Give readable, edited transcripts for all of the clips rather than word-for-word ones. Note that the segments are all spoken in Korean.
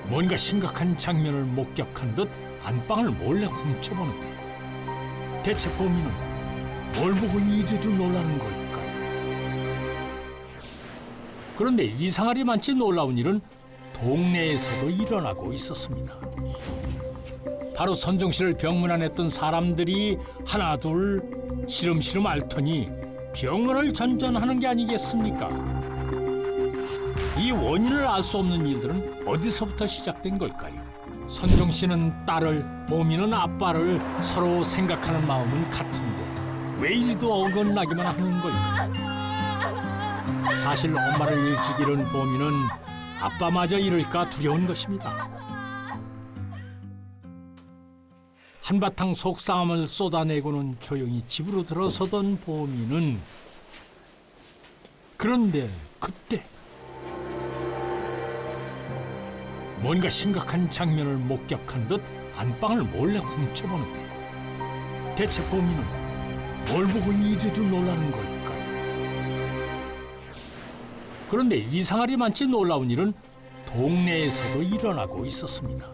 뭔가 심각한 장면을 목격한 듯 안방을 몰래 훔쳐보는데 대체 범인은 뭘 보고 이리도 놀라는 걸까요? 그런데 이상하리 많지 놀라운 일은 동네에서도 일어나고 있었습니다. 바로 선종 씨를 병문안했던 사람들이 하나 둘 시름시름 앓더니 병원을 전전하는 게 아니겠습니까? 이 원인을 알 수 없는 일들은 어디서부터 시작된 걸까요? 선종 씨는 딸을, 보미는 아빠를 서로 생각하는 마음은 같은데 왜 이리도 어긋나기만 하는 걸까요? 사실 엄마를 일찍 잃은 보미는 아빠마저 잃을까 두려운 것입니다. 한바탕 속상함을 쏟아내고는 조용히 집으로 들어서던 보미는 그런데 그때 뭔가 심각한 장면을 목격한 듯 안방을 몰래 훔쳐보는데 대체 보미는 뭘 보고 이리도 놀라는 걸까요? 그런데 이상하리 많지 놀라운 일은 동네에서도 일어나고 있었습니다.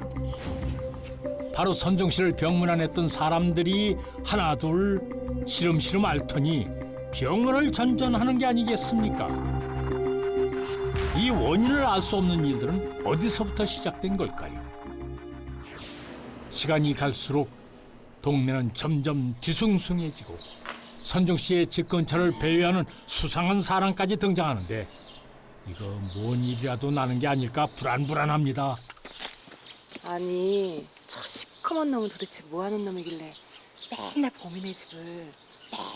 바로 선종 씨를 병문안했던 사람들이 하나 둘 시름시름 앓더니 병원을 전전하는 게 아니겠습니까? 이 원인을 알 수 없는 일들은 어디서부터 시작된 걸까요? 시간이 갈수록 동네는 점점 뒤숭숭해지고 선종 씨의 집 근처를 배회하는 수상한 사람까지 등장하는데 이거 뭔 일이라도 나는 게 아닐까 불안합니다. 아니, 저 시커먼 놈은 도대체 뭐 하는 놈이길래 맨날 보미네 집을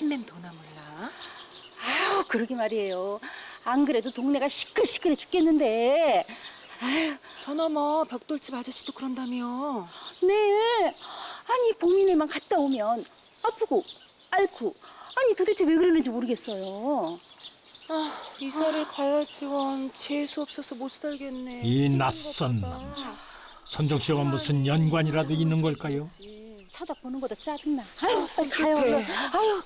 맴맴 도나 몰라? 아유, 그러게 말이에요. 안 그래도 동네가 시끌시끌해 죽겠는데. 아유, 저놈어 벽돌집 아저씨도 그런다며. 네. 아니, 봄이네만 갔다 오면 아프고 앓고. 아니, 도대체 왜 그러는지 모르겠어요. 아, 이사를 가야지 원. 재수 없어서 못 살겠네. 이 낯선 남자. 선종 씨와 무슨 연관이라도 있는 걸까요? 쳐다보는 것도 짜증나. 아유, 빨리 가요. 손끝에. 얼른. 아유.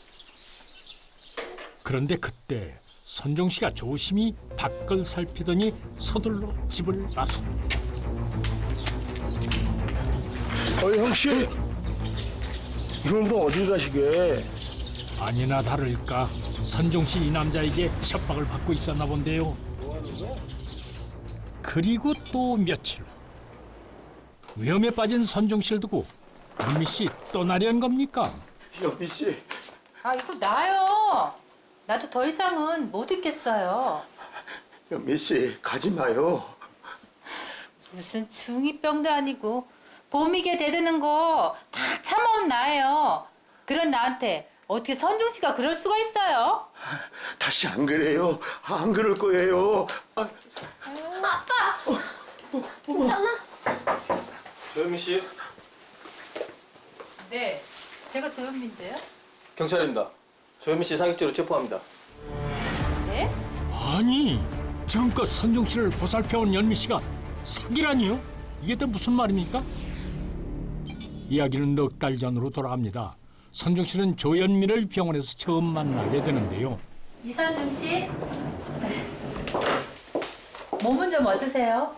그런데 그때 선종 씨가 조심히 밖을 살피더니 서둘러 집을 나섭니다. 형씨, 이놈도 어딜 가시게? 아니나 다를까 선종 씨 이 남자에게 협박을 받고 있었나 본데요. 그리고 또 며칠 후 위험에 빠진 선종 씨를 두고 연미 씨 떠나려는 겁니까? 연미 씨, 아, 이거 나요. 나도 더 이상은 못 있겠어요. 연미 씨 가지 마요. 무슨 중2병도 아니고 봄이게 대드는 거 다 참아온 나예요. 그런 나한테 어떻게 선종 씨가 그럴 수가 있어요? 다시 안 그래요. 안 그럴 거예요. 조현미 씨, 네, 제가 조현미인데요. 경찰입니다. 조현미 씨 사기죄로 체포합니다. 네? 아니 지금껏 선종 씨를 보살펴온 연미 씨가 사기라니요? 이게 또 무슨 말입니까? 이야기는 넉 달 전으로 돌아갑니다. 선종 씨는 조연미를 병원에서 처음 만나게 되는데요. 이선중 씨, 몸은 좀 어떠세요?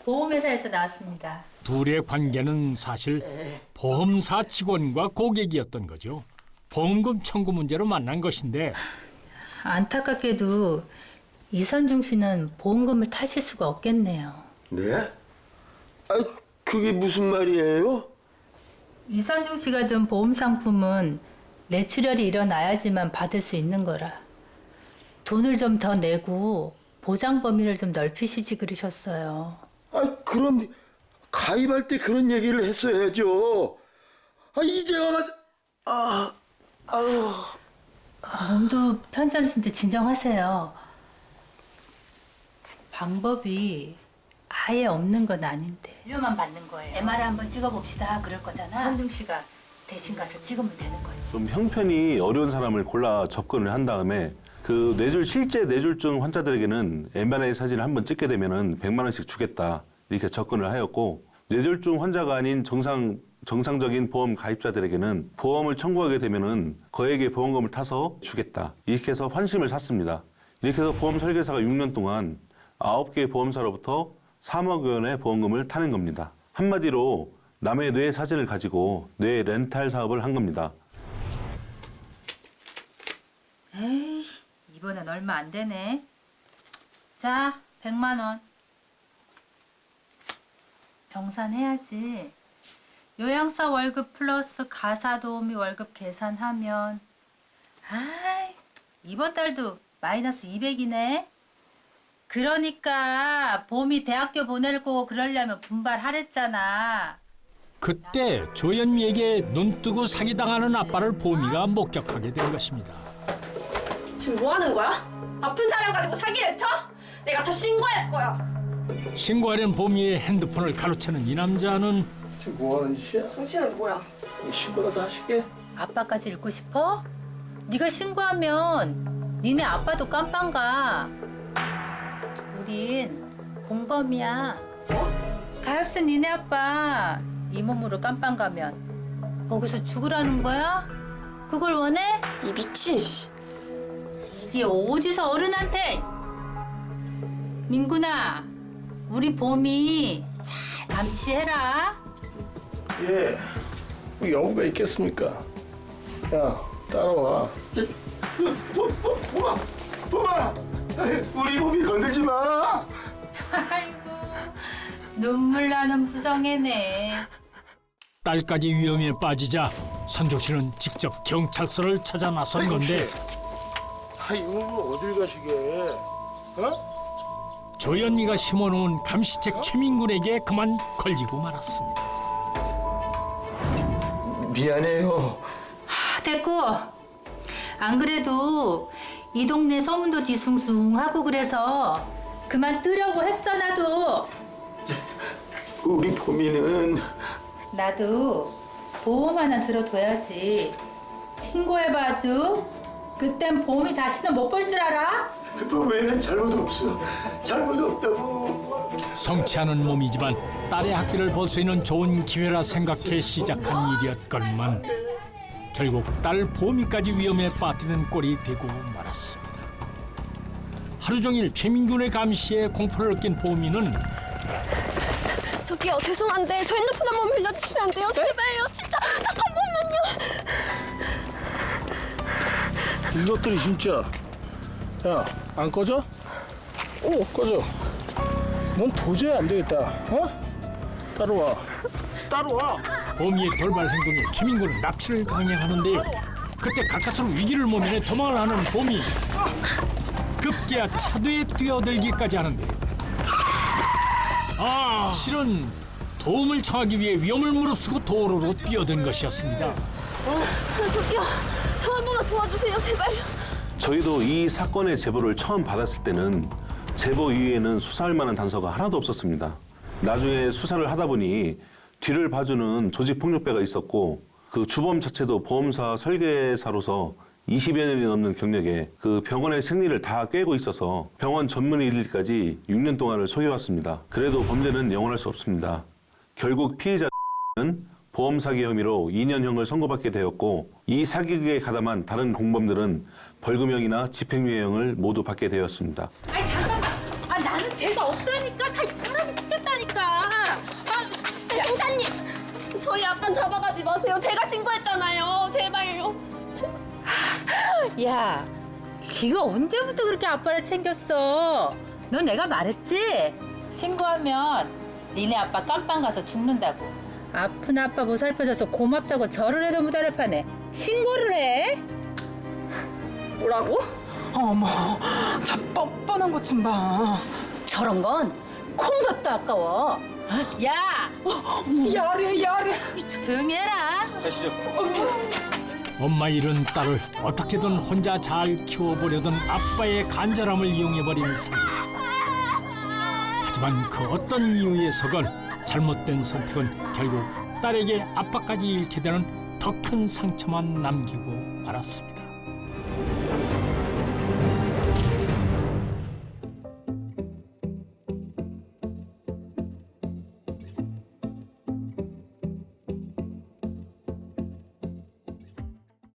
보험회사에서 나왔습니다. 둘의 관계는 사실 보험사 직원과 고객이었던 거죠. 보험금 청구 문제로 만난 것인데 안타깝게도 이선중 씨는 보험금을 타실 수가 없겠네요. 네? 그게 무슨 말이에요? 이선중 씨가 든 보험 상품은 뇌출혈이 일어나야지만 받을 수 있는 거라. 돈을 좀 더 내고 보장 범위를 좀 넓히시지 그러셨어요. 그럼 가입할 때 그런 얘기를 했어야죠. 이제 와가지고 몸도 편찮으신데 진정하세요. 방법이 아예 없는 건 아닌데 위험만 받는 거예요. MRI 한번 찍어봅시다 그럴 거잖아. 선중 씨가 대신 가서 찍으면 되는 거지. 좀 형편이 어려운 사람을 골라 접근을 한 다음에 그 실제 뇌졸중 환자들에게는 MRI 사진을 한번 찍게 되면은 100만 원씩 주겠다 이렇게 접근을 하였고 뇌졸중 환자가 아닌 정상적인 보험 가입자들에게는 보험을 청구하게 되면은 거액의 보험금을 타서 주겠다 이렇게 해서 환심을 샀습니다. 이렇게 해서 보험 설계사가 6년 동안 9개의 보험사로부터 3억 원의 보험금을 타는 겁니다. 한마디로 남의 뇌 사진을 가지고 뇌 렌탈 사업을 한 겁니다. 에이, 이번엔 얼마 안 되네. 자, 100만 원. 정산해야지. 요양사 월급 플러스 가사 도우미 월급 계산하면 아이, 이번 달도 마이너스 200이네. 그러니까 봄이 대학교 보내고 그러려면 분발하랬잖아. 그때 조현미에게 눈뜨고 사기당하는 아빠를 보미가 목격하게 된 것입니다. 지금 뭐 하는 거야? 아픈 사람 가지고 사기를 쳐? 내가 다 신고할 거야. 신고하려는 보미의 핸드폰을 가로채는 이 남자는 지금 뭐하는 짓이야? 당신은 뭐야? 신고라도 하시게? 아빠까지 읽고 싶어? 네가 신고하면 니네 아빠도 깜빵 가. 우린 공범이야. 가엾은 니네 아빠 이 몸으로 깜빵 가면 거기서 죽으라는 거야? 그걸 원해? 이 미친 씨. 이게 어디서 어른한테? 민구나, 우리 봄이 잘 감시해라. 예. 뭐 여부가 있겠습니까? 야, 따라와. 봄아, 우리 봄이 건들지 마. 아이고, 눈물 나는 부성애네. 딸까지 위험에 빠지자 선종 씨는 직접 경찰서를 찾아 나선 건데 이놈을 어딜 가시게? 어? 조현미가 심어놓은 감시책 최민군에게 그만 걸리고 말았습니다. 미안해요. 됐고, 안 그래도 이 동네 소문도 뒤숭숭하고 그래서 그만 뜨려고 했어 나도. 우리 봄이는 나도 보험 하나 들어둬야지. 신고해봐 아주. 그땐 봄이 다시는 못 볼 줄 알아? 봄에는 잘못 없어. 잘못 없다고. 성취하는 몸이지만 딸의 학비를 벌 수 있는 좋은 기회라 생각해 시작한 일이었건만 결국 딸 보미까지 위험에 빠뜨리는 꼴이 되고 말았습니다. 하루 종일 최민군의 감시에 공포를 느낀 보미는 저기요, 죄송한데 저 핸드폰 한 번 빌려주시면 안 돼요? 제발요, 진짜 딱 한 번만요. 이것들이 진짜. 야, 안 꺼져? 오, 꺼져. 넌 도저히 안 되겠다. 어? 따라와. 따라와. 보미의 돌발 행동에 최민군은 납치를 강행하는데요. 그때 가까스로 위기를 모면해 도망을 하는 보미. 급기야 차도에 뛰어들기까지 하는데 실은 도움을 청하기 위해 위험을 무릅쓰고 도로로 뛰어든 것이었습니다. 저기요, 저 한 번만 도와주세요, 제발요. 저희도 이 사건의 제보를 처음 받았을 때는 제보 이후에는 수사할 만한 단서가 하나도 없었습니다. 나중에 수사를 하다 보니 뒤를 봐주는 조직폭력배가 있었고 그 주범 자체도 보험사 설계사로서 20여 년이 넘는 경력에 그 병원의 생리를 다 꿰고 있어서 병원 전문 일까지 6년 동안을 속여왔습니다. 그래도 범죄는 영원할 수 없습니다. 결국 피의자는 보험 사기 혐의로 2년형을 선고받게 되었고 이 사기극에 가담한 다른 공범들은 벌금형이나 집행유예형을 모두 받게 되었습니다. 아니 잠깐만. 아 나는 죄가 없다니까. 다 이 사람이 시켰다니까. 형사님, 저희 아빠 잡아가지 마세요. 제가 신고했잖아요. 제발요. 야, 네가 언제부터 그렇게 아빠를 챙겼어? 너 내가 말했지? 신고하면 니네 아빠 깜빵 가서 죽는다고. 아픈 아빠 보살펴줘서 고맙다고 절을 해도 무달을 파네. 신고를 해? 뭐라고? 어머, 저 뻔뻔한 것 좀 봐. 저런 건 콩밥도 아까워. 야, 야래. 조용히 해라. 가시죠. 엄마 잃은 딸을 어떻게든 혼자 잘 키워보려던 아빠의 간절함을 이용해버린 사기. 하지만 그 어떤 이유에서건 잘못된 선택은 결국 딸에게 아빠까지 잃게 되는 더 큰 상처만 남기고 말았습니다.